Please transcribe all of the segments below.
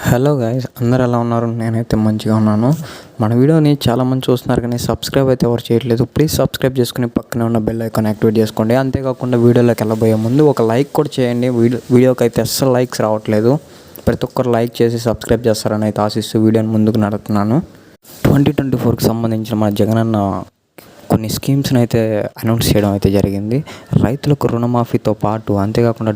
Hello guys, అందరు ఎలా ఉన్నారు? నేనైతే మంచిగా ఉన్నాను. మన వీడియోని చాలామంది చూస్తున్నారు కానీ సబ్స్క్రైబ్ అయితే ఎవరు చేయట్లేదు. ప్లీజ్ సబ్స్క్రైబ్ చేసుకుని పక్కనే ఉన్న బెల్ ఐకాన్ యాక్టివేట్ చేసుకోండి. అంతేకాకుండా వీడియోలోకి వెళ్ళబోయే ముందు ఒక లైక్ కూడా చేయండి. వీడియోకి అయితే అస్సలు లైక్స్ రావట్లేదు. ప్రతి ఒక్కరు లైక్ చేసి సబ్స్క్రైబ్ చేస్తారని అయితే ఆశిస్తూ వీడియోని ముందుకు నడుపుతున్నాను. 2024కి సంబంధించిన మన జగనన్న కొన్ని స్కీమ్స్ని అయితే అనౌన్స్ చేయడం అయితే జరిగింది. రైతులకు రుణమాఫీతో పాటు అంతేకాకుండా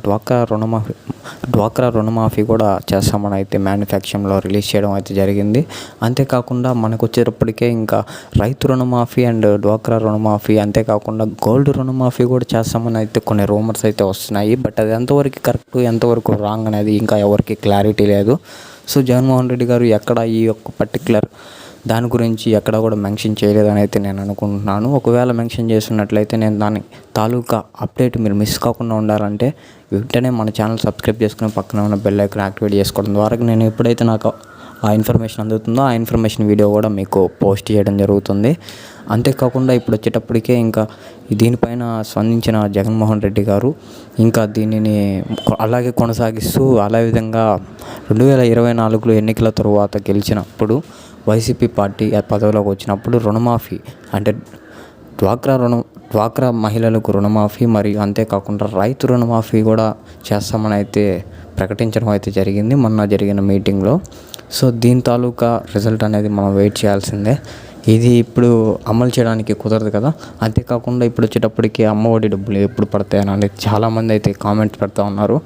డ్వాక్రా రుణమాఫీ కూడా చేస్తామని అయితే మ్యానుఫ్యాక్చరింగ్లో రిలీజ్ చేయడం అయితే జరిగింది. అంతేకాకుండా మనకు వచ్చేటప్పటికే ఇంకా రైతు రుణమాఫీ అండ్ డ్వాక్రా రుణమాఫీ అంతేకాకుండా గోల్డ్ రుణమాఫీ కూడా చేస్తామని అయితే కొన్ని రూమర్స్ అయితే వస్తున్నాయి. బట్ అది ఎంతవరకు కరెక్ట్, ఎంతవరకు రాంగ్ అనేది ఇంకా ఎవరికి క్లారిటీ లేదు. సో జగన్మోహన్ రెడ్డి గారు ఎక్కడ ఈ యొక్క పర్టికులర్ దాని గురించి ఎక్కడ కూడా మెన్షన్ చేయలేదని అయితే నేను అనుకుంటున్నాను. ఒకవేళ మెన్షన్ చేస్తున్నట్లయితే నేను దాని తాలూకా అప్డేట్ మీరు మిస్ కాకుండా ఉండాలంటే వెంటనే మన ఛానల్ సబ్స్క్రైబ్ చేసుకుని పక్కన ఉన్న బెల్ ఐకాన్ యాక్టివేట్ చేసుకోవడం ద్వారా నేను ఎప్పుడైతే నాకు ఆ ఇన్ఫర్మేషన్ అందుతుందో ఆ ఇన్ఫర్మేషన్ వీడియో కూడా మీకు పోస్ట్ చేయడం జరుగుతుంది. అంతేకాకుండా ఇప్పుడు వచ్చేటప్పటికే ఇంకా దీనిపైన స్పందించిన జగన్మోహన్ రెడ్డి గారు ఇంకా దీనిని అలాగే కొనసాగిస్తూ అలా విధంగా 2024లో ఎన్నికల తరువాత గెలిచినప్పుడు వైసీపీ పార్టీ పదవిలోకి వచ్చినప్పుడు రుణమాఫీ అంటే డ్వాక్రా మహిళలకు రుణమాఫీ మరియు అంతేకాకుండా రైతు రుణమాఫీ కూడా చేస్తామని అయితే ప్రకటించడం అయితే జరిగింది మొన్న జరిగిన మీటింగ్లో. సో దీని తాలూకా రిజల్ట్ అనేది మనం వెయిట్ చేయాల్సిందే. ఇది ఇప్పుడు అమలు చేయడానికి కుదరదు కదా. అంతేకాకుండా ఇప్పుడు వచ్చేటప్పటికి అమ్మఒడి డబ్బులు ఎప్పుడు పడతాయని అనేది చాలామంది అయితే కామెంట్ పెడతా ఉన్నారు.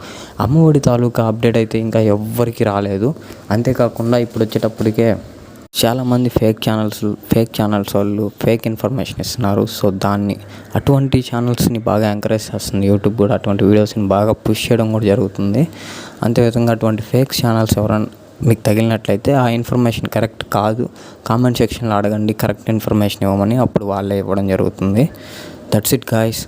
అమ్మఒడి తాలూకా అప్డేట్ అయితే ఇంకా ఎవ్వరికి రాలేదు. అంతేకాకుండా ఇప్పుడు వచ్చేటప్పటికే చాలామంది ఫేక్ ఛానల్స్ వాళ్ళు ఫేక్ ఇన్ఫర్మేషన్ ఇస్తున్నారు. సో అటువంటి ఛానల్స్ని బాగా ఎంకరేజ్ చేస్తుంది యూట్యూబ్ కూడా. అటువంటి వీడియోస్ని బాగా పుష్ చేయడం కూడా జరుగుతుంది. అంతేవిధంగా అటువంటి ఫేక్ ఛానల్స్ ఎవరైనా మీకు తగిలినట్లయితే ఆ ఇన్ఫర్మేషన్ కరెక్ట్ కాదు, కామెంట్ సెక్షన్లో అడగండి, కరెక్ట్ ఇన్ఫర్మేషన్ ఇవ్వమని. అప్పుడు వాళ్ళే ఇవ్వడం జరుగుతుంది. That's it guys.